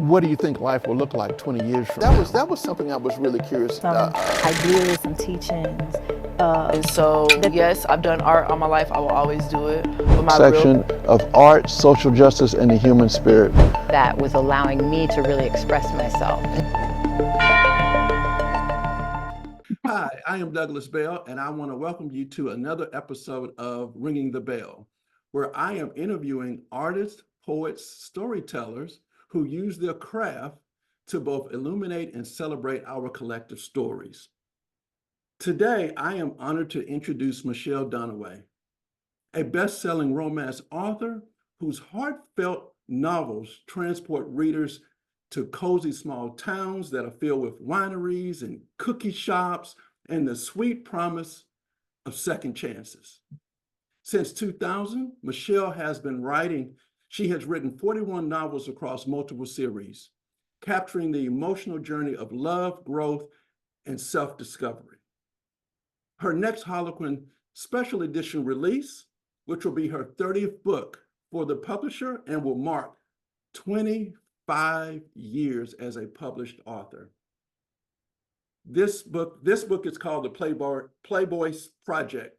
What do you think life will look like 20 years from now? That was something I was really curious Some about. ideas, some teachings. Yes, I've done art all my life. I will always do it. But my Section of art, social justice, and the human spirit. That was allowing me to really express myself. Hi, I am Douglas Bell, and I want to welcome you to another episode of Ringing the Bell, where I am interviewing artists, poets, storytellers who use their craft to both illuminate and celebrate our collective stories. Today, I am honored to introduce Michelle Dunaway, a best-selling romance author whose heartfelt novels transport readers to cozy small towns that are filled with wineries and cookie shops and the sweet promise of second chances. Since 2000, Michelle has been writing. She has written 41 novels across multiple series, capturing the emotional journey of love, growth, and self-discovery. Her next Harlequin Special Edition release, which will be her 30th book for the publisher and will mark 25 years as a published author. This book is called the Playboy Project,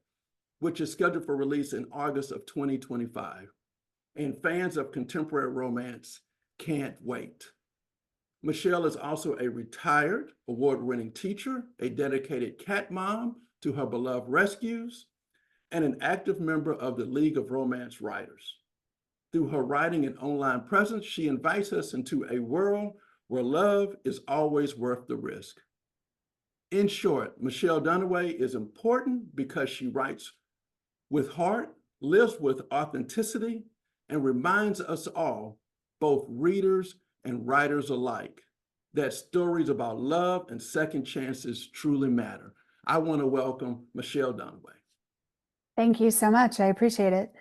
which is scheduled for release in August of 2025. And fans of contemporary romance can't wait. Michelle is also a retired award-winning teacher, a dedicated cat mom to her beloved rescues, and an active member of the League of Romance Writers. Through her writing and online presence, she invites us into a world where love is always worth the risk. In short, Michelle Dunaway is important because she writes with heart, lives with authenticity, and reminds us all, both readers and writers alike, that stories about love and second chances truly matter. I want to welcome Michelle Dunaway. Thank you so much. I appreciate it.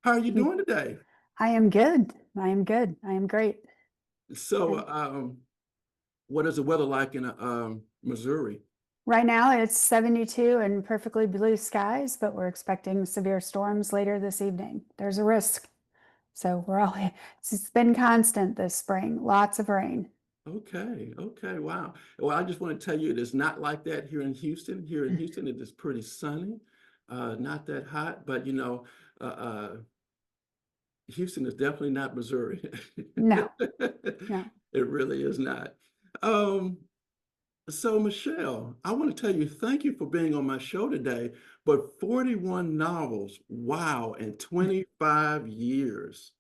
How are you doing today? I am good. I am good. I am great. So, what is the weather like in Missouri? Right now it's 72 and perfectly blue skies, but we're expecting severe storms later this evening. There's a risk. So it's been constant this spring, lots of rain. Okay, wow. Well, I just want to tell you, it is not like that here in Houston. Here in Houston, it is pretty sunny, not that hot, but Houston is definitely not Missouri. No, no. It really is not. So Michelle, I want to tell you, thank you for being on my show today, but 41 novels, wow, and 25 years.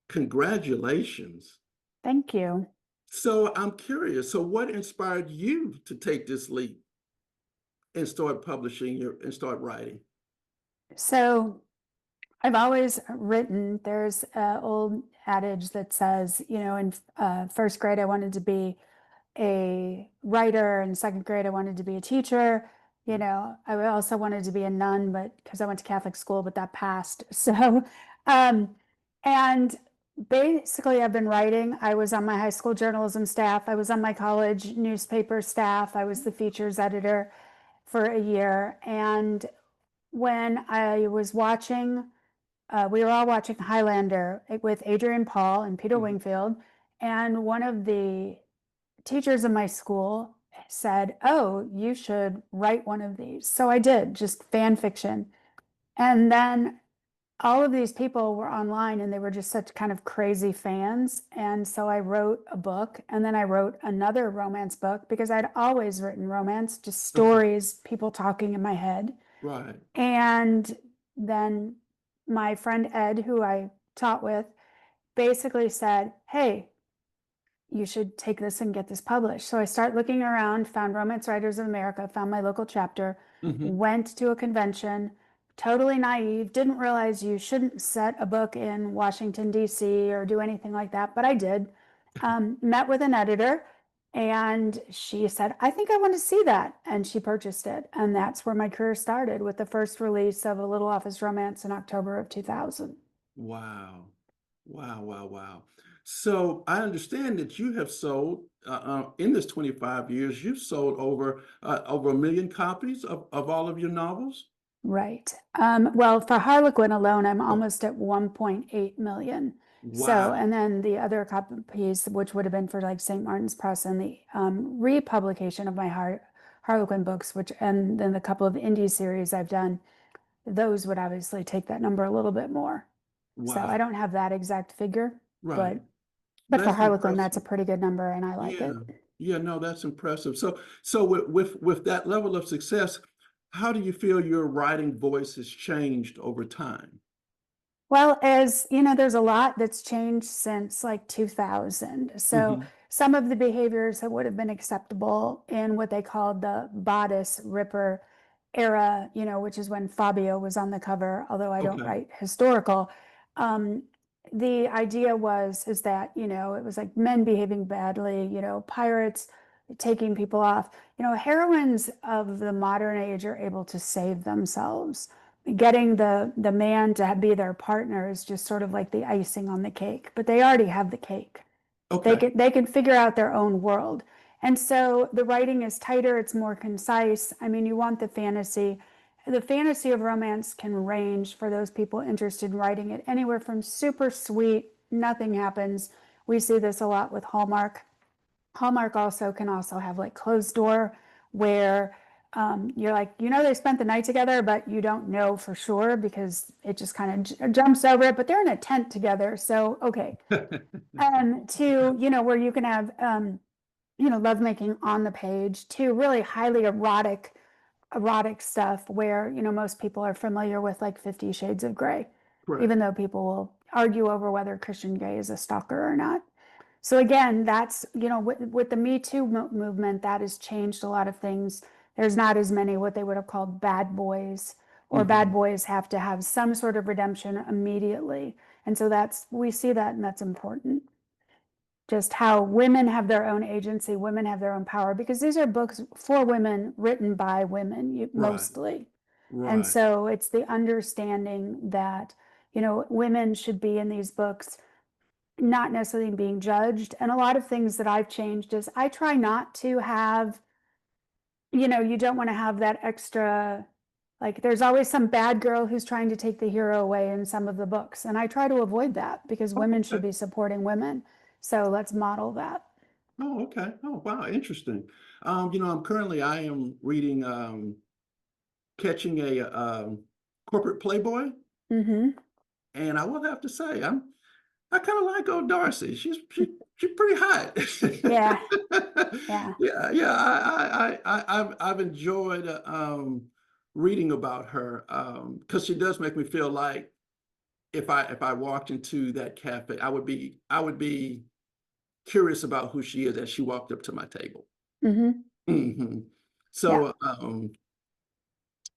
Congratulations. Thank you. So I'm curious, so what inspired you to take this leap and start and start writing? So I've always written. There's an old adage that says, in first grade, I wanted to be a writer. In second grade, I wanted to be a teacher. I also wanted to be a nun, but because I went to Catholic school, but that passed. So, and basically I've been writing. I was on my high school journalism staff. I was on my college newspaper staff. I was the features editor for a year. And when I was watching, we were all watching Highlander with Adrian Paul and Peter Wingfield. And one of the teachers in my school said, "Oh, you should write one of these." So I did, just fan fiction. And then all of these people were online and they were just such kind of crazy fans. And so I wrote a book, and then I wrote another romance book because I'd always written romance, just stories, people talking in my head. Right. And then my friend Ed, who I taught with, basically said, "Hey, you should take this and get this published." So I started looking around, found Romance Writers of America, found my local chapter, went to a convention, totally naive, didn't realize you shouldn't set a book in Washington, D.C. or do anything like that, but I did. Met with an editor, and she said, "I think I want to see that." And she purchased it. And that's where my career started, with the first release of A Little Office Romance in October of 2000. Wow. Wow. So I understand that you have sold, in this 25 years, you've sold over 1 million copies of all of your novels? Right. Well, for Harlequin alone, I'm almost at 1.8 million. So, Wow. and then the other piece, which would have been for like St. Martin's Press and the republication of my Harlequin books, which, and then the couple of indie series I've done, those would obviously take that number a little bit more. So I Wow. don't have that exact figure, Right. but for That's Harlequin, that's a impressive. pretty good number, and I like Yeah. it. Yeah, no, that's impressive. So with that level of success, how do you feel your writing voice has changed over time? Well, as you know, there's a lot that's changed since like 2000. So Hmm. some of the behaviors that would have been acceptable in what they called the bodice ripper era, which is when Fabio was on the cover, although I don't Okay. write historical. Um, the idea is that, it was like men behaving badly, pirates taking people off. Heroines of the modern age are able to save themselves. Getting the man to be their partner is just sort of like the icing on the cake, but they already have the cake. They Okay. can figure out their own world. And so the writing is tighter, it's more concise. I mean, you want the fantasy. The fantasy of romance can range for those people interested in writing it anywhere from super sweet, nothing happens. We see this a lot with Hallmark. Hallmark can also have like closed door where you're like, they spent the night together, but you don't know for sure because it just kind of jumps over it, but they're in a tent together. So, okay. To, where you can have, lovemaking on the page, to really highly erotic stuff where, most people are familiar with like 50 Shades of Grey, Correct. even though people will argue over whether Christian Grey is a stalker or not. So again, that's, with the Me Too movement, that has changed a lot of things. There's not as many what they would have called bad boys, or bad Hmm. boys have to have some sort of redemption immediately. And so we see that, and that's important. Just how women have their own agency, women have their own power, because these are books for women, written by women Right. mostly. And Right. so it's the understanding that, women should be in these books, not necessarily being judged. And a lot of things that I've changed is I try not to have, you don't want to have that extra, like there's always some bad girl who's trying to take the hero away in some of the books. And I try to avoid that because Oh, women should okay. be supporting women. So let's model that. Oh, okay. Oh, wow. Interesting. I am reading Catching a Corporate Playboy, Hmm. and I will have to say I kind of like old Darcy. She's pretty hot. Yeah. Yeah. Yeah, yeah. I've enjoyed reading about her because she does make me feel like if I walked into that cafe, I would be curious about who she is as she walked up to my table. Hmm. Hmm. Yeah. So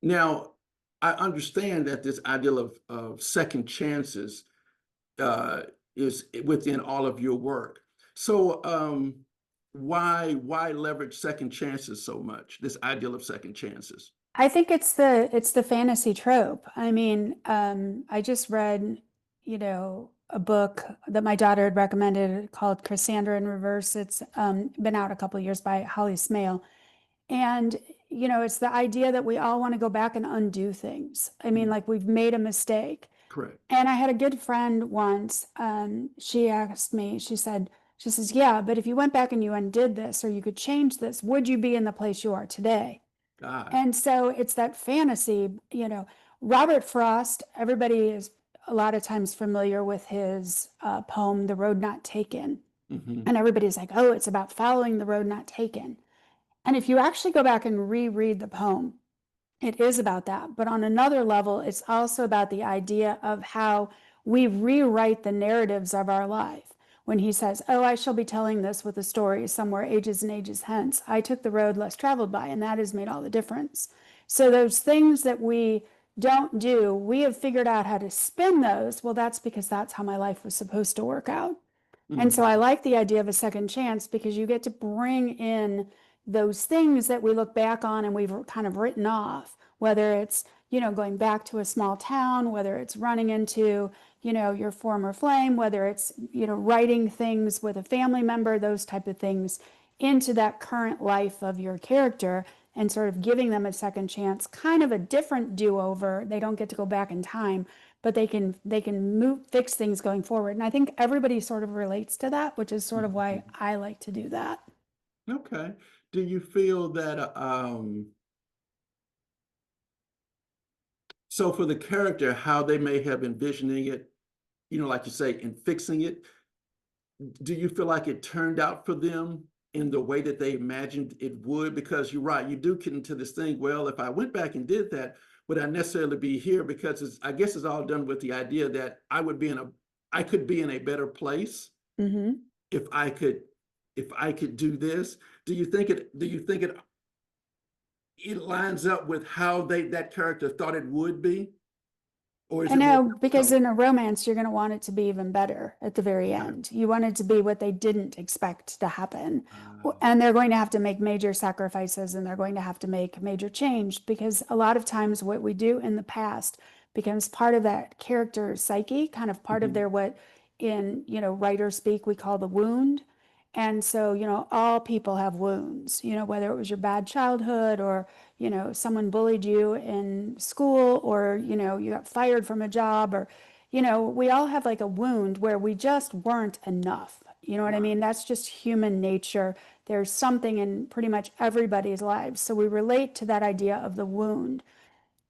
now I understand that this ideal of second chances uh, is within all of your work. So why leverage second chances so much? This ideal of second chances. I think it's the fantasy trope. I mean, I just read, a book that my daughter had recommended called Cassandra in Reverse. It's been out a couple of years by Holly Smale. And, it's the idea that we all want to go back and undo things. I mean, Mm, like we've made a mistake. correct. And I had a good friend once, she asked me, she says, yeah, but if you went back and you undid this or you could change this, would you be in the place you are today? God. And so it's that fantasy, Robert Frost, everybody is a lot of times familiar with his poem, The Road Not Taken. Hmm. And everybody's like, oh, it's about following the road not taken. And if you actually go back and reread the poem, it is about that. But on another level, it's also about the idea of how we rewrite the narratives of our life. When he says, oh, I shall be telling this with a story somewhere ages and ages hence, I took the road less traveled by, and that has made all the difference. So those things that we don't do, we have figured out how to spin those. Well, that's because that's how my life was supposed to work out. And so I Hmm. like the idea of a second chance because you get to bring in those things that we look back on and we've kind of written off, whether it's, going back to a small town, whether it's running into, your former flame, whether it's, writing things with a family member, those type of things into that current life of your character and sort of giving them a second chance, kind of a different do-over. They don't get to go back in time, but they can fix things going forward. And I think everybody sort of relates to that, which is sort of why I like to do that. Okay. Do you feel that so for the character, how they may have envisioning it, like you say, and fixing it, do you feel like it turned out for them in the way that they imagined it would? Because you're right, you do get into this thing, well, if I went back and did that, would I necessarily be here? Because I guess it's all done with the idea that I could be in a better place Mm-hmm. if I could do this. Do you think it lines up with how that character thought it would be? Or is I it more know, because difficult? in a romance, you're going to want it to be even better at the very Okay. end. You want it to be what they didn't expect to happen. Ah, And they're going to have to make major sacrifices, and they're going to have to make major change, because a lot of times what we do in the past becomes part of that character's psyche, kind of part of mhm. their, what in, writer speak, we call the wound. And so, all people have wounds, whether it was your bad childhood, or someone bullied you in school, or, you got fired from a job, or, we all have like a wound where we just weren't enough. You know what I Right. mean? That's just human nature. There's something in pretty much everybody's lives. So we relate to that idea of the wound.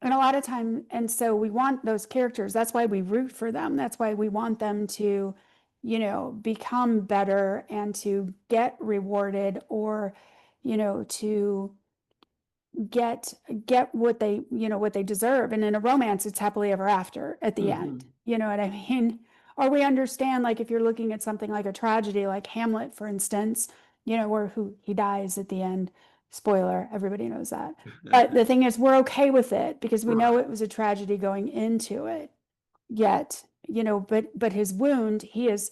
And a lot of time, and so we want those characters. That's why we root for them. That's why we want them to, become better and to get rewarded, or, to get what they deserve. And in a romance, it's happily ever after at the end. Mhm. You know what I mean? Or we understand, like if you're looking at something like a tragedy, like Hamlet, for instance, where he dies at the end. Spoiler, everybody knows that. But the thing is, we're okay with it because we know Right. it was a tragedy going into it. Yet, but his wound, he has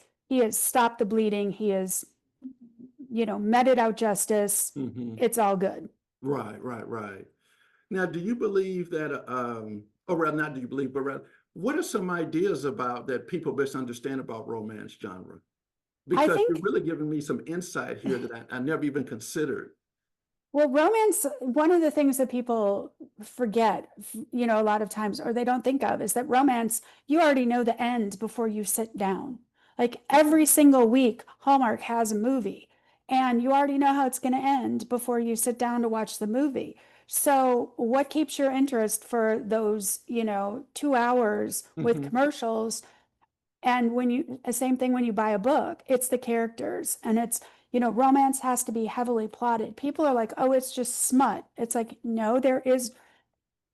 stopped the bleeding. He has, meted out justice. Mhm. It's all good. Right, right, right. Now, do you believe that, or rather, not do you believe, but rather, what are some ideas about that people misunderstand about romance genre? I Because you're think, really giving me some insight here that I never even considered. well, romance, one of the things that people forget, a lot of times, or they don't think of, is that romance, you already know the end before you sit down. Like every single week, Hallmark has a movie, and you already know how it's going to end before you sit down to watch the movie. So, what keeps your interest for those, 2 hours with Mhm. commercials? And same thing when you buy a book, it's the characters, and it's, romance has to be heavily plotted. People are like, oh, it's just smut. It's like, no, there is,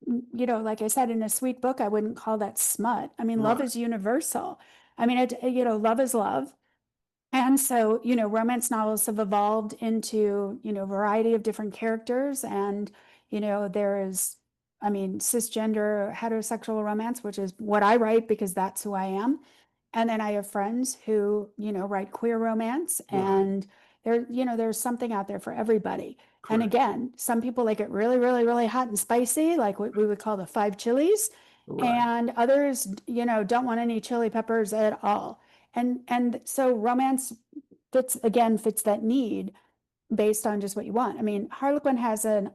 like I said, in a sweet book, I wouldn't call that smut. I mean, love Right. is universal. I mean, love is love. And so, romance novels have evolved into, a variety of different characters. And, there is, I mean, cisgender heterosexual romance, which is what I write because that's who I am. And then I have friends who, write queer romance, Right. and there's something out there for everybody. And Correct. again, some people like it really, really, really hot and spicy, like what we would call the five chilies. Right. And others, don't want any chili peppers at all. And so romance fits that need based on just what you want. I mean, Harlequin has a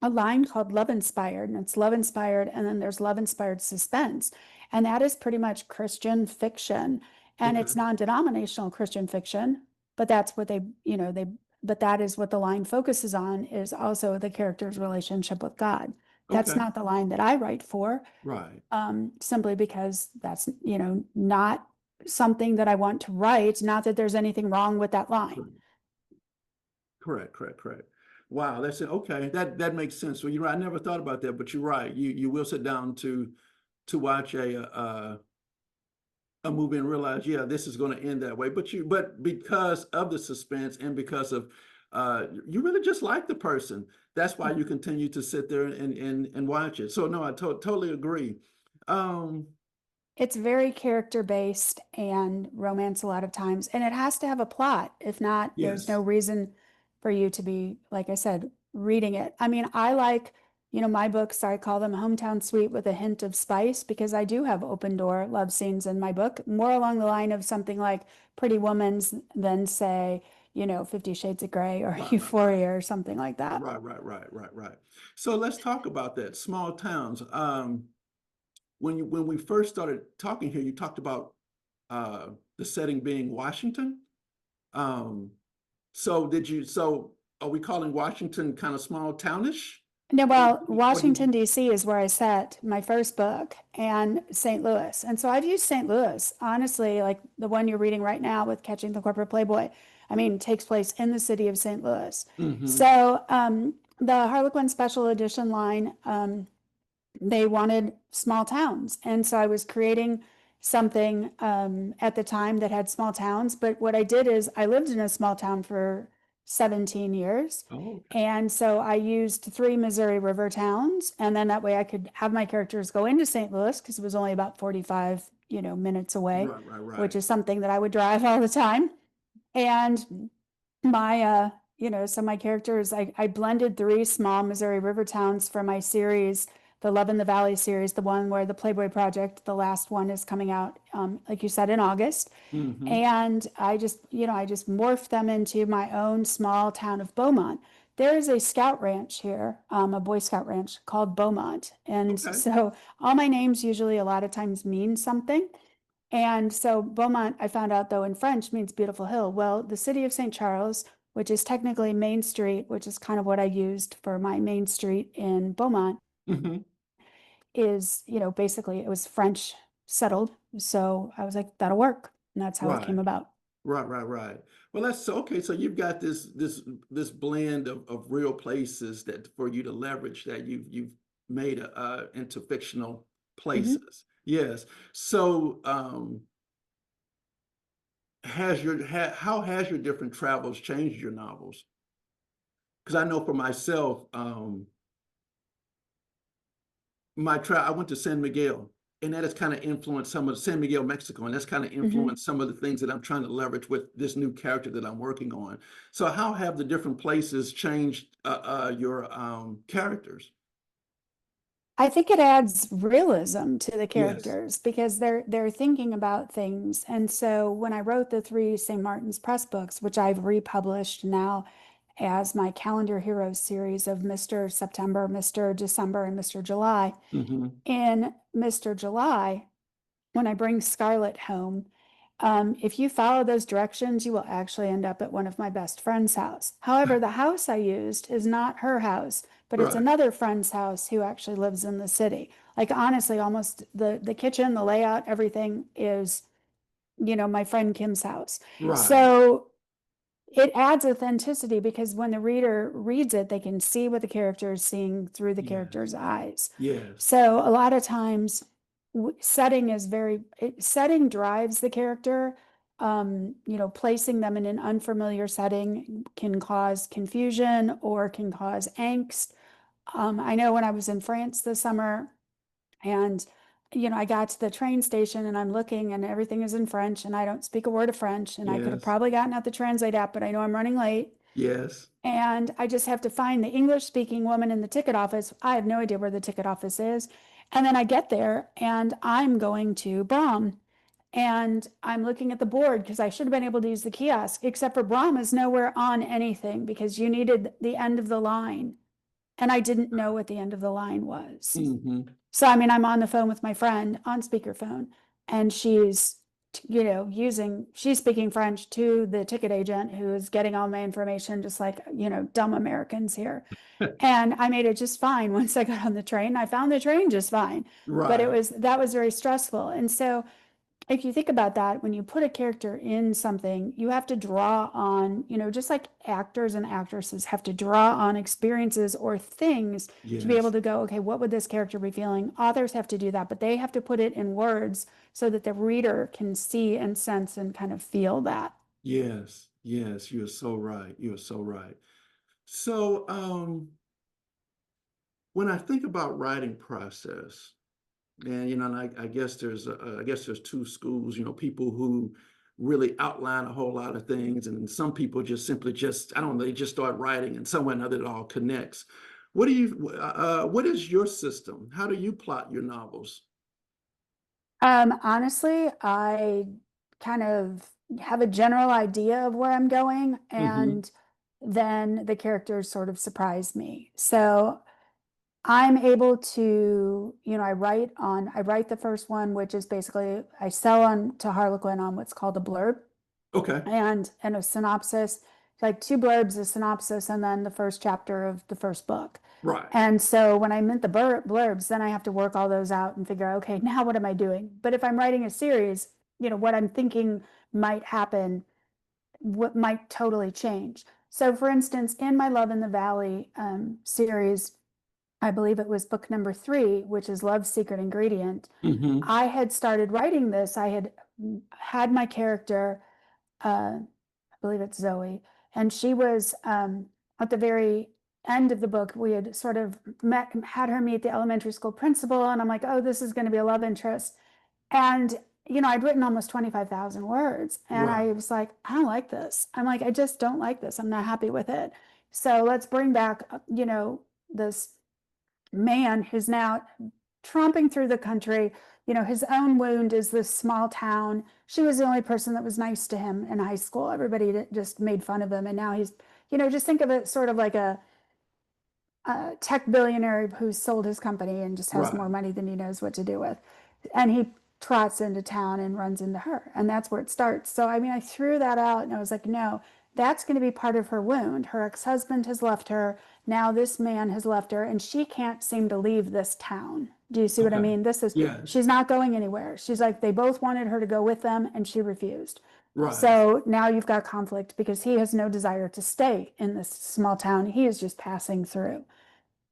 line called Love Inspired, and it's love inspired, and then there's love inspired suspense. And that is pretty much Christian fiction. And Okay. it's non-denominational Christian fiction, but that's what but that is what the line focuses on, is also the character's relationship with God. That's Okay. not the line that I write for, Right. simply because that's, not something that I want to write. Not that there's anything wrong with that line. Correct, correct, correct. Wow, that's it. Okay, that makes sense. Well, you're right. I never thought about that, but you're right. You will sit down to watch a movie and realize, yeah, this is going to end that way. But because of the suspense and because of you really just like the person. That's why you continue to sit there and watch it. So no, I totally agree. Um, It's very character based and romance a lot of times, and it has to have a plot. If not, there's no yes. reason for you to be, like I said, reading it. I mean, I like, my books, I call them hometown sweet with a hint of spice, because I do have open door love scenes in my book, more along the line of something like Pretty Woman's than, say, 50 Shades of Grey or Right, right, right. Euphoria or something like that. Right, right, right, right, right. So let's talk about that. Small towns. when we first started talking here, you talked about the setting being Washington. Um, so are we calling Washington kind of small townish? No, well, Or Washington, D.C. is where I set my first book, and St. Louis. And so I've used St. Louis, honestly, like the one you're reading right now with Catching the Corporate Playboy. I mean, takes place in the city of St. Louis. So the Harlequin Special Edition line, they wanted small towns. And so I was creating something at the time that had small towns. But what I did is I lived in a small town for 17 years. Oh, And so I used 3 Missouri River towns. And then that way I could have my characters go into St. Louis because it was only about 45, minutes away, right. which is something that I would drive all the time. And my, so my characters, I blended 3 small Missouri River towns for my series, the Love in the Valley series, the one where the Playboy Project, the last one is coming out, like you said, in August. And I just morphed them into my own small town of Beaumont. There is a scout ranch here, a Boy Scout ranch called Beaumont. And Okay. so all my names usually a lot of times mean something. And so Beaumont, I found out though in French means beautiful hill. Well, the city of St. Charles, which is technically Main Street, which is kind of what I used for my Main Street in Beaumont, is, basically it was French settled. So I was like, that'll work. And that's how it came Right. about. Right. Well, that's okay. So you've got this blend of real places that for you to leverage that you've made into fictional places. Yes. So how has your different travels changed your novels? Because I know for myself, I went to San Miguel, and that has kind of influenced some of San Miguel, Mexico, and that's kind of influenced some of the things that I'm trying to leverage with this new character that I'm working on. So how have the different places changed your characters? I think it adds realism to the Yes. characters because they're thinking about things. And so when I wrote the 3 St. Martin's Press books, which I've republished now as my Calendar Heroes series of Mr. September, Mr. December, and Mr. July. In Mr. July, when I bring Scarlett home, if you follow those directions, you will actually end up at one of my best friend's house. However, the house I used is not her house, but it's Right. another friend's house who actually lives in the city. Like honestly, almost the kitchen, the layout, everything is, my friend Kim's house. Right. So it adds authenticity because when the reader reads it, they can see what the character is seeing through the Yes. character's eyes. Yes. So a lot of times setting drives the character. Placing them in an unfamiliar setting can cause confusion or can cause angst. I know when I was in France this summer and I got to the train station and I'm looking and everything is in French and I don't speak a word of French and I could have Yes. probably gotten out the Translate app, but I know I'm running late. Yes. And I just have to find the English speaking woman in the ticket office. I have no idea where the ticket office is. And then I get there and I'm going to Brom and I'm looking at the board because I should have been able to use the kiosk, except for Brom is nowhere on anything because you needed the end of the line. And I didn't know what the end of the line was. So, I mean, I'm on the phone with my friend on speakerphone and she's, she's speaking French to the ticket agent who's getting all my information, just like, dumb Americans here. And I made it just fine once I got on the train. I found the train just fine, but Right. that was very stressful. And so if you think about that, when you put a character in something, you have to draw on, just like actors and actresses have to draw on experiences or things to be able Yes. to go, okay, what would this character be feeling? Authors have to do that, but they have to put it in words so that the reader can see and sense and kind of feel that. Yes. You're so right. You're so right. So, when I think about writing process, and and I guess there's 2 schools. People who really outline a whole lot of things, and some people just simply I don't know, they just start writing, and somewhere or another it all connects. What is your system? How do you plot your novels? Honestly, I kind of have a general idea of where I'm going, and then the characters sort of surprise me. So I'm able to, I write the first one, which is basically I sell on to Harlequin on what's called a blurb Okay. and a synopsis, like two blurbs, a synopsis, and then the first chapter of the first book. Right. And so when I mint the blurbs, then I have to work all those out and figure out, okay, now what am I doing? But if I'm writing a series, what I'm thinking might happen, what might totally change. So for instance, in my Love in the Valley series, I believe it was book number 3, which is Love's Secret Ingredient. Mm-hmm. I had started writing this. I had my character, I believe it's Zoe, and she was at the very end of the book. We had sort of had her meet the elementary school principal, and I'm like, oh, this is going to be a love interest. And I'd written almost 25,000 words, and I Right. was like, I don't like this. I'm like, I just don't like this. I'm not happy with it. So let's bring back, this man who's now tromping through the country. His own wound is this small town. She was the only person that was nice to him in high school. Everybody just made fun of him. And now he's, just think of it sort of like a tech billionaire who's sold his company and just has more Right. money than he knows what to do with. And he trots into town and runs into her. And that's where it starts. So, I mean, I threw that out and I was like, no, that's going to be part of her wound. Her ex-husband has left her. Now this man has left her and she can't seem to leave this town. Do you see what I Okay. mean? Yes. She's not going anywhere. She's like, they both wanted her to go with them and she refused. Right. So now you've got conflict because he has no desire to stay in this small town. He is just passing through.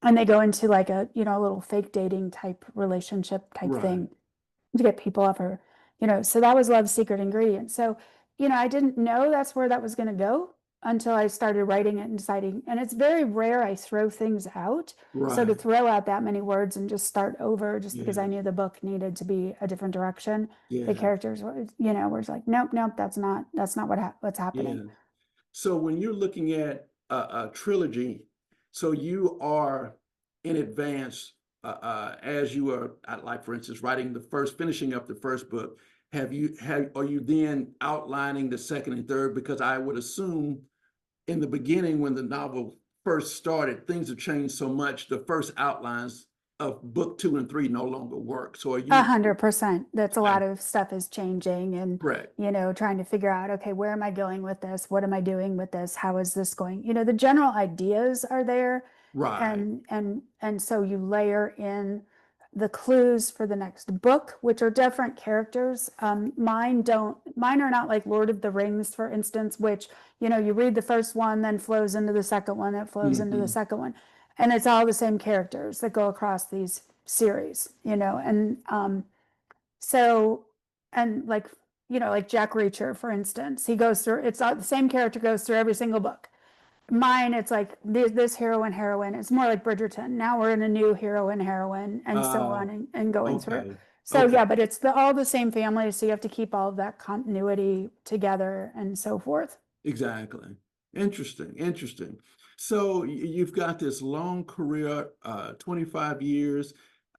And they go into like a, a little fake dating type relationship type Right. thing to get people off her, so that was Love's Secret Ingredient. So, I didn't know that's where that was going to go until I started writing it and deciding, and it's very rare I throw things out. So to Right. throw out that many words and just start over just because I Yeah. knew the book needed to be a different direction, the Yeah. characters were, were just like, nope, that's not what's happening. Yeah. So when you're looking at a trilogy, so you are in advance as you are, like for instance, finishing up the first book. Are you then outlining the second and third? Because I would assume in the beginning, when the novel first started, things have changed so much. The first outlines of book 2 and 3 no longer work. So are you 100%. That's a okay, lot of stuff is changing and, correct? trying to figure out, okay, where am I going with this? What am I doing with this? How is this going? The general ideas are there Right. and so you layer in the clues for the next book, which are different characters. Mine are not like Lord of the Rings, for instance, which, you read the first one, then flows into the second one, that flows into the Hmm. second one. And it's all the same characters that go across these series, and so and like Jack Reacher, for instance, he goes through it's all, the same character goes through every single book. Mine, it's like this heroine. It's more like Bridgerton. Now we're in a new heroine, and so on, and going through. Okay. So Okay. yeah, but it's all the same family, so you have to keep all of that continuity together and so forth. Exactly. Interesting. Interesting. So you've got this long career, 25 years.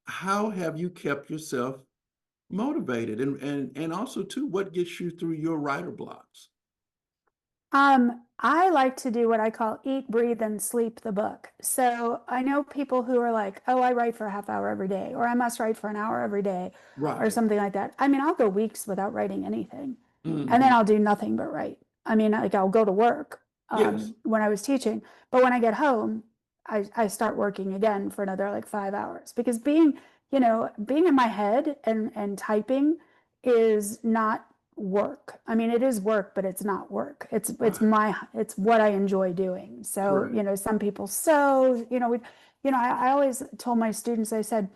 How have you kept yourself motivated? And also too, what gets you through your writer blocks? I like to do what I call eat, breathe, and sleep the book. So I know people who are like, oh, I write for a half hour every day, or I must write for an hour every day, or Right. something like that. I mean, I'll go weeks without writing anything, and then Hmm. I'll do nothing but write. I mean, like I'll go to work Yes. when I was teaching, but when I get home, I start working again for another like 5 hours because being in my head and typing is not work. I mean, it is work, but it's not work. Right. It's what I enjoy doing. So, Correct. some people sew, I always told my students, I said,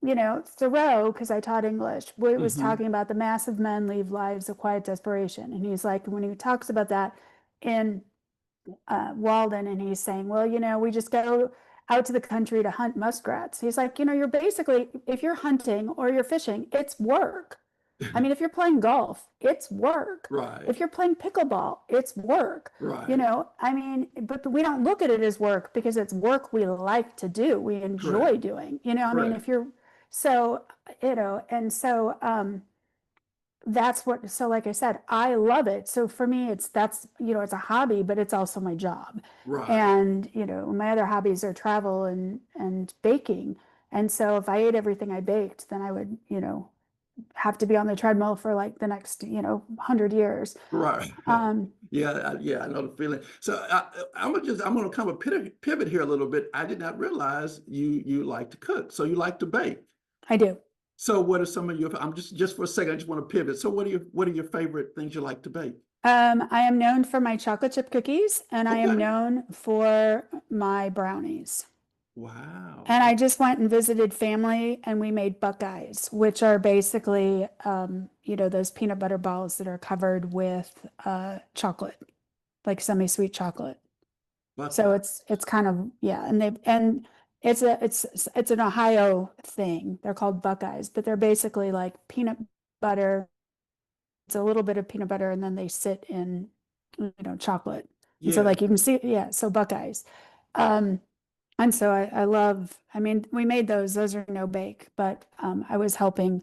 Thoreau, because I taught English, was Hmm. talking about the mass of men leave lives of quiet desperation. And he's like, when he talks about that in Walden, and he's saying, well, we just go out to the country to hunt muskrats. He's like, you're basically, if you're hunting or you're fishing, it's work. I mean, if you're playing golf, it's work. Right. If you're playing pickleball, it's work. Right. I mean, but we don't look at it as work because it's work we like to do, we enjoy Correct. doing. I mean, Correct. if you're so, and so that's what, so like I said, I love it. So for me, that's, it's a hobby, but it's also my job. Right. And, my other hobbies are travel and baking. And so if I ate everything I baked, then I would, have to be on the treadmill for like the next, 100 years. Right. Um, Yeah, yeah, I know the feeling. So I'm gonna kind of pivot here a little bit. I did not realize you like to cook, so you like to bake. I do. So what are some of your? I'm just for a second. I just want to pivot. So what are your favorite things you like to bake? I am known for my chocolate chip cookies and I am Okay. known for my brownies. Wow. And I just went and visited family and we made Buckeyes, which are basically, those peanut butter balls that are covered with chocolate, like semi-sweet chocolate. So Buckeye. it's kind of, yeah, and it's an Ohio thing. They're called Buckeyes, but they're basically like peanut butter. It's a little bit of peanut butter and then they sit in, chocolate. And so Yeah. like you can see, yeah, so Buckeyes. Um, and so I love, I mean, we made those are no bake, but I was helping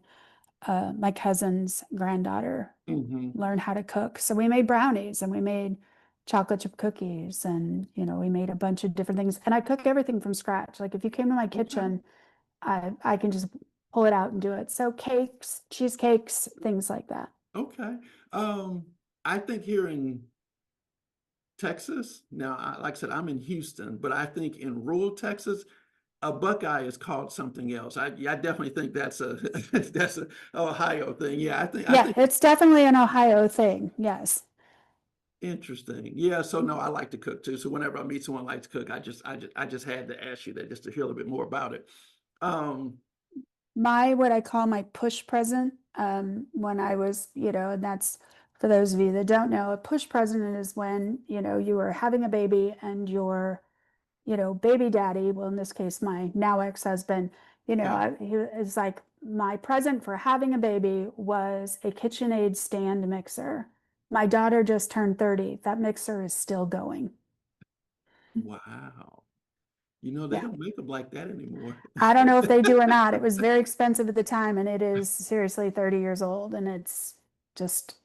my cousin's granddaughter Hmm. learn how to cook. So we made brownies and we made chocolate chip cookies and, we made a bunch of different things. And I cook everything from scratch. Like if you came to my Okay. kitchen, I can just pull it out and do it. So cakes, cheesecakes, things like that. Okay. Um, I think here in Texas, now, like I said, I'm in Houston, but I think in rural Texas, a Buckeye is called something else. Yeah, I definitely think that's a that's a Ohio thing. Yeah, I Yeah, think it's definitely an Ohio thing. Yes. interesting. Yeah, so no, I like to cook too. So whenever I meet someone who likes to cook, I just had to ask you that just to hear a little bit more about it. Um, What I call my push present, when I was, and that's for those of you that don't know, a push present is when, you were having a baby and your, baby daddy, well, in this case, my now ex-husband, yeah. he is like, my present for having a baby was a KitchenAid stand mixer. My daughter just turned 30. That mixer is still going. Wow. They Yeah. don't make them like that anymore. I don't know if they do or not. It was very expensive at the time, and it is seriously 30 years old, and it's just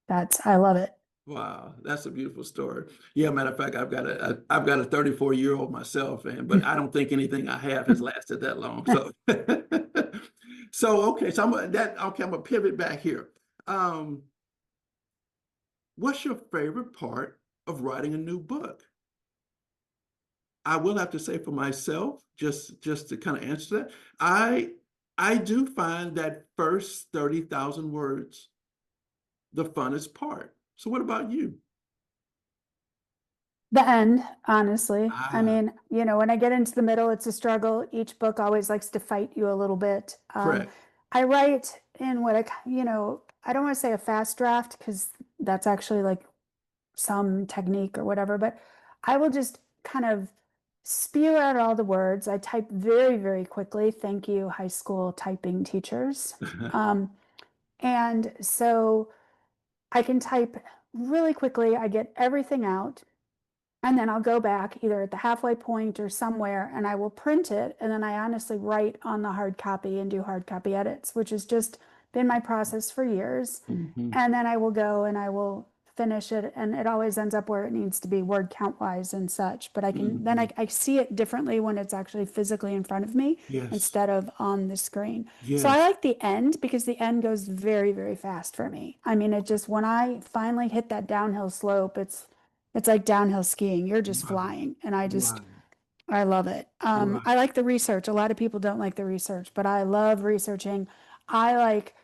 I love it. Wow, that's a beautiful story. Yeah, matter of fact, I've got a 34-year-old myself, but I don't think anything I have has lasted that long. So so okay, so I'm gonna pivot back here. Um, what's your favorite part of writing a new book? I will have to say for myself, just to kind of answer that, I do find that first 30,000 words the funnest part. So what about you? The end, honestly. I Ah, mean, when I get into the middle, it's a struggle. Each book always likes to fight you a little bit. correct. I write in I don't want to say a fast draft because that's actually like some technique or whatever, but I will just kind of spew out all the words. I type very, very quickly. Thank you, high school typing teachers. Um, and so I can type really quickly. I get everything out. And then I'll go back either at the halfway point or somewhere and I will print it. And then I honestly write on the hard copy and do hard copy edits, which has just been my process for years. Mhm. And then I will go and I will finish it. And it always ends up where it needs to be word count wise and such. But Mhm. I see it differently when it's actually physically in front of me Yes. instead of on the screen. So I Yes. like the end because the end goes very, very fast for me. I mean, when I finally hit that downhill slope, it's like downhill skiing. You're just Right. flying. And Right. I love it. Right. I like the research. A lot of people don't like the research, but I love researching. I like,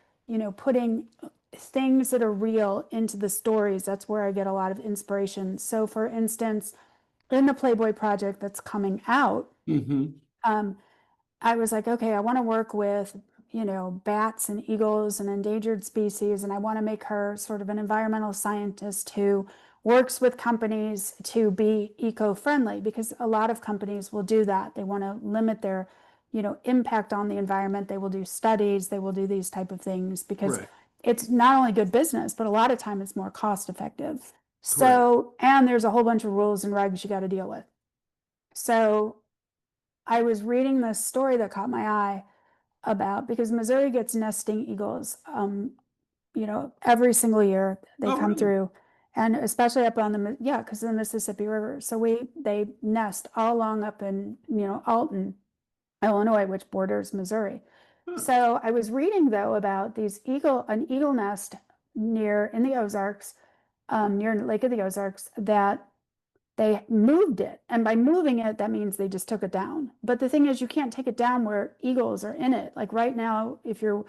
putting things that are real into the stories. That's where I get a lot of inspiration. So for instance, in the Playboy Project that's coming out, Hmm. um, I was like, okay, I want to work with, bats and eagles and endangered species, and I want to make her sort of an environmental scientist who works with companies to be eco-friendly because a lot of companies will do that. They want to limit their, impact on the environment. They will do studies, they will do these type of things because Correct. it's not only good business, but a lot of time it's more cost effective. Correct. So, and there's a whole bunch of rules and regs you got to deal with. So I was reading this story that caught my eye about because Missouri gets nesting eagles every single year they Oh, come really? through, and especially up on yeah, because of the Mississippi River. So they nest all along up in, Alton, Illinois, which borders Missouri. Huh. So I was reading though about an eagle nest in the Ozarks, near Lake of the Ozarks, that they moved it. And by moving it, that means they just took it down. But the thing is, you can't take it down where eagles are in it. Like right now, if you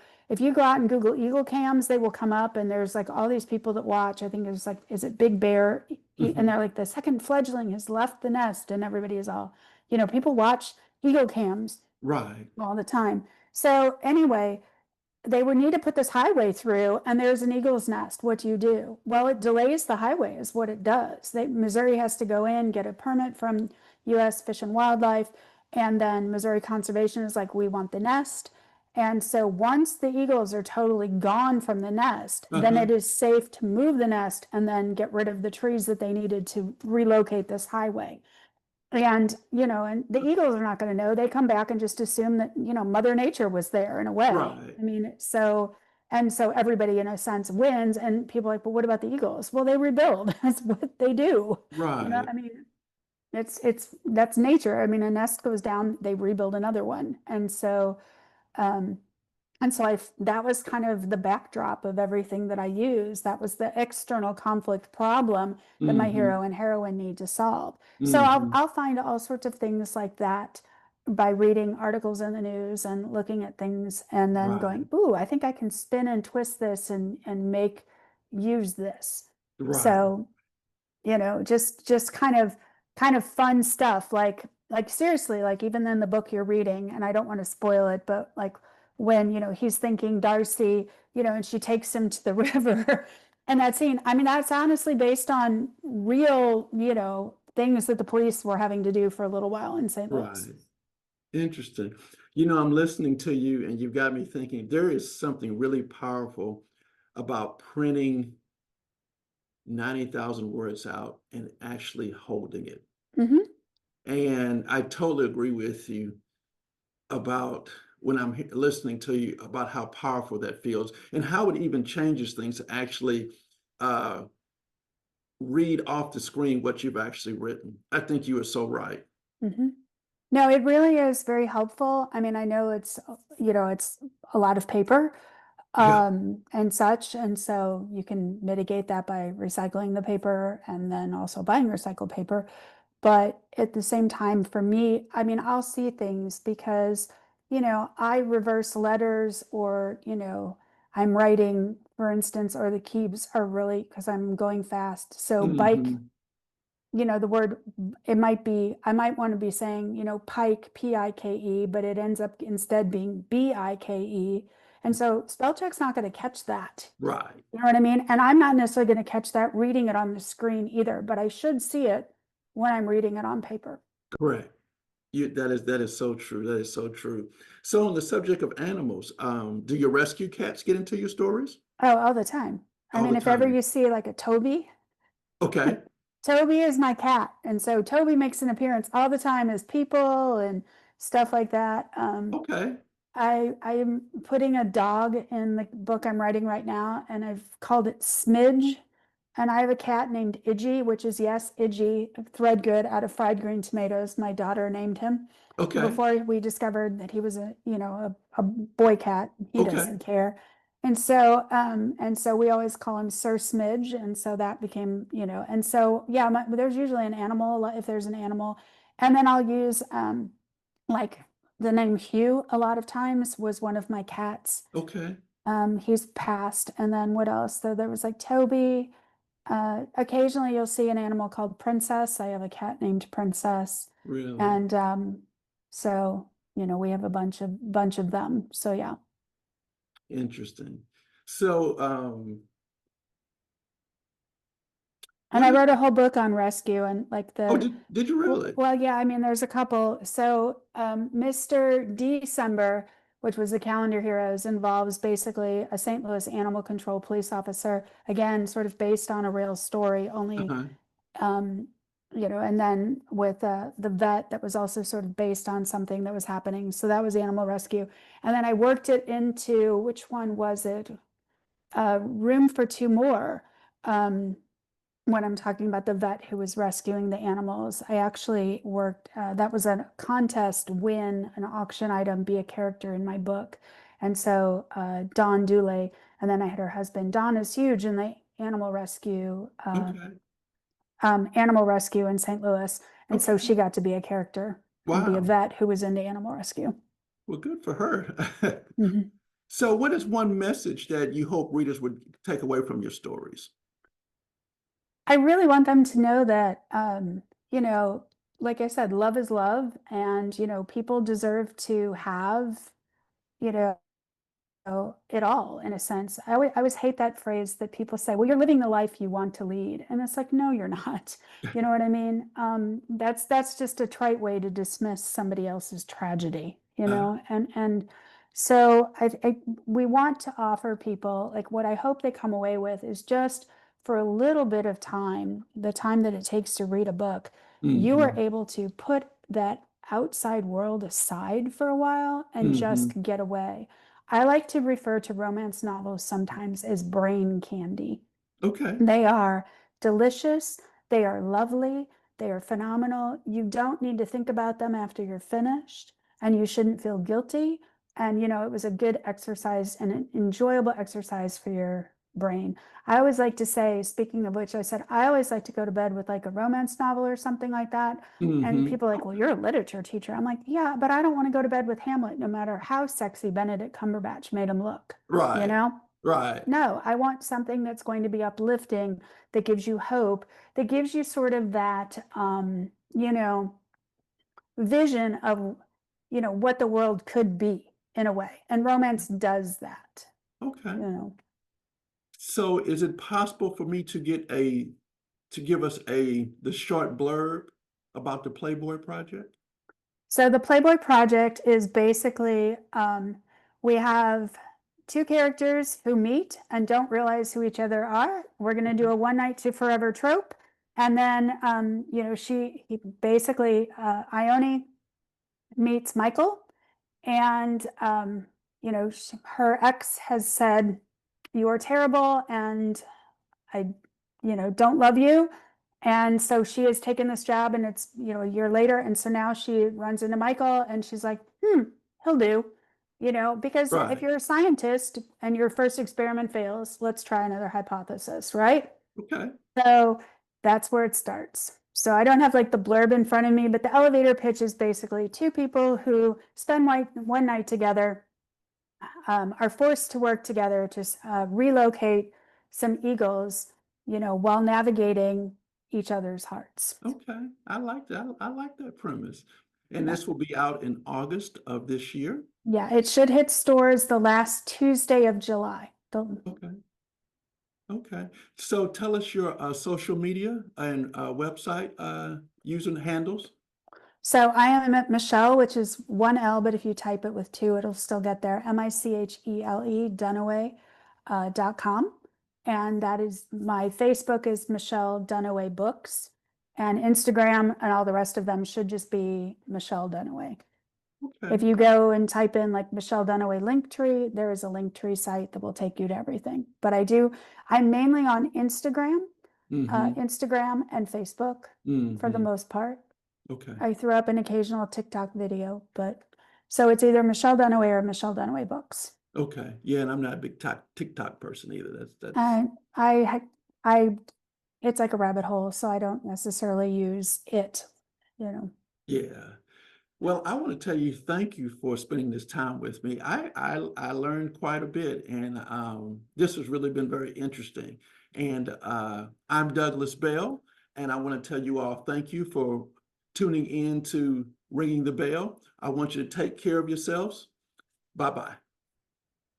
go out and Google eagle cams, they will come up, and there's like all these people that watch. I think there's like, is it Big Bear? And they're like, the second fledgling has left the nest, and everybody is all, people watch eagle cams Right. all the time. So anyway, they would need to put this highway through, and there's an eagle's nest. What do you do? Well, it delays the highway is what it does. Missouri has to go in, get a permit from U.S. Fish and Wildlife, and then Missouri Conservation is like, we want the nest. And so once the eagles are totally gone from the nest, then Uh-huh. it is safe to move the nest and then get rid of the trees that they needed to relocate this highway. And, and the eagles are not going to know. They come back and just assume that, Mother Nature was there in a way. Right. I mean, and so everybody in a sense wins, and people are like, but what about the eagles? Well, they rebuild. That's what they do. Right. I mean, that's nature. I mean, a nest goes down, they rebuild another one. Um, and so that was kind of the backdrop of everything that I use. That was the external conflict problem that my Hmm. hero and heroine need to solve. So Hmm. I'll find all sorts of things like that by reading articles in the news and looking at things and then Right. going, ooh, I think I can spin and twist this and use this. Right. So just kind of fun stuff, like seriously, like even in the book you're reading, and I don't want to spoil it, but like when he's thinking Darcy, and she takes him to the river, and that scene, I mean, that's honestly based on real, things that the police were having to do for a little while in St. Louis. Right. Interesting. I'm listening to you, and you've got me thinking there is something really powerful about printing 90,000 words out and actually holding it. Hmm. And I totally agree with you about when I'm listening to you about how powerful that feels and how it even changes things to actually uh, read off the screen what you've actually written. I think you are so right. Hmm. No, it really is very helpful. I mean, I know it's a lot of paper, Yeah. and such. And so you can mitigate that by recycling the paper and then also buying recycled paper. But at the same time, for me, I mean, I'll see things because, I reverse letters, or, I'm writing, for instance, or the keys are really because I'm going fast. So bike, Hmm. the word, I might want to be saying, pike, Pike, but it ends up instead being Bike. And so spell check's not going to catch that. Right. You know what I mean? And I'm not necessarily going to catch that reading it on the screen either, but I should see it when I'm reading it on paper. Correct. That is so true. That is so true. So on the subject of animals, do your rescue cats get into your stories Oh, all the time. I all mean, the if ever time? you see like a Toby, Okay. Toby is my cat. And so Toby makes an appearance all the time as people and stuff like that. Okay. I am putting a dog in the book I'm writing right now, and I've called it Smidge. And I have a cat named Idgie, which is, yes, Idgie, Threadgood out of Fried Green Tomatoes. My daughter named him Okay. before we discovered that he was a boy cat. He Okay. doesn't care. And so we always call him Sir Smidge. And so that became, and so, yeah, there's usually an animal if there's an animal. And then I'll use, like the name Hugh a lot of times was one of my cats. Okay. He's passed. And then what else? So there was like Toby. Occasionally you'll see an animal called Princess. I have a cat named Princess. Really And so, we have a bunch of them. So yeah. interesting. So, And what I is, wrote a whole book on rescue and like oh, the did you really? well, yeah, I mean, there's a couple. So, Mr. December, which was the Calendar Heroes, involves basically a St. Louis animal control police officer, again, sort of based on a real story, only, Uh-huh. um, and then with the vet that was also sort of based on something that was happening. So that was animal rescue. And then I worked it into, which one was it? room for two more. When I'm talking about the vet who was rescuing the animals, I actually worked, that was a contest win, an auction item, be a character in my book. And so Dawn Dooley, and then I had her husband. Dawn is huge in the animal rescue in St. Louis. And so she got to be a character and be a Wow. vet who was into animal rescue. Well, good for her. Mhm. So what is one message that you hope readers would take away from your stories? I really want them to know that, you know, like I said, love is love, and, you know, people deserve to have, you know, it all in a sense. I always hate that phrase that people say, well, you're living the life you want to lead. And it's like, no, you're not. You know what I mean? That's just a trite way to dismiss somebody else's tragedy, you Uh, know? And so we want to offer people, like, what I hope they come away with is just for a little bit of time, the time that it takes to read a book, you are mhm, able to put that outside world aside for a while and mhm. just get away. I like to refer to romance novels sometimes as brain candy. Okay. They are delicious, they are lovely, they are phenomenal. You don't need to think about them after you're finished, and you shouldn't feel guilty. And, you know, it was a good exercise and an enjoyable exercise for your brain. I always like to say, speaking of which, I said, I always like to go to bed with like a romance novel or something like that. And Mhm. people are like, well, you're a literature teacher. I'm like, yeah, but I don't want to go to bed with Hamlet, no matter how sexy Benedict Cumberbatch made him look, you Right. know? Right. No, I want something that's going to be uplifting, that gives you hope, that gives you sort of that, you know, vision of, you know, what the world could be in a way. And romance does that, Okay. you know. So is it possible for me to give us the short blurb about the Playboy Project? So the Playboy Project is basically, we have two characters who meet and don't realize who each other are. We're going to do a one night to forever trope. And then, you know, Ione meets Michael, and, you know, her ex has said, you are terrible, and I, you know, don't love you. And so she has taken this job, and it's, you know, a year later. And so now she runs into Michael and she's like, he'll do, you know, because if Right. you're a scientist and your first experiment fails, let's try another hypothesis, right? Okay. So that's where it starts. So I don't have like the blurb in front of me, but the elevator pitch is basically two people who spend one night together, are forced to work together to relocate some eagles, you know, while navigating each other's hearts. Okay. I like that. I like that premise. And Yeah. this will be out in August of this year. Yeah, it should hit stores the last Tuesday of July. Okay. Okay. So tell us your social media and website using handles. So I am at Michelle, which is one L, but if you type it with two, it'll still get there. Michele Dunaway .com. And that is my Facebook is Michelle Dunaway Books, and Instagram and all the rest of them should just be Michelle Dunaway. Okay. If you go and type in like Michelle Dunaway Linktree, there is a Linktree site that will take you to everything. But I'm mainly on Instagram, Mm-hmm. Instagram and Facebook for the Mm-hmm. most part. Okay. I threw up an occasional TikTok video, but so it's either Michelle Dunaway or Michelle Dunaway Books. Okay. Yeah, and I'm not a big TikTok person either. That's And I it's like a rabbit hole, so I don't necessarily use it, you know. yeah. Well, I want to tell you thank you for spending this time with me. I learned quite a bit, and this has really been very interesting. And I'm Douglas Bell, and I want to tell you all thank you for tuning in to Ringing the Bell. I want you to take care of yourselves. Bye-bye.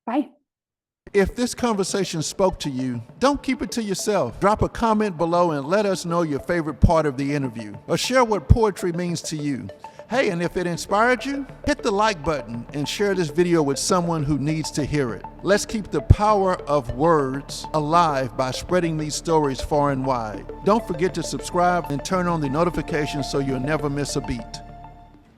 Bye. If this conversation spoke to you, don't keep it to yourself. Drop a comment below and let us know your favorite part of the interview, or share what poetry means to you. Hey, and if it inspired you, hit the like button and share this video with someone who needs to hear it. Let's keep the power of words alive by spreading these stories far and wide. Don't forget to subscribe and turn on the notifications so you'll never miss a beat.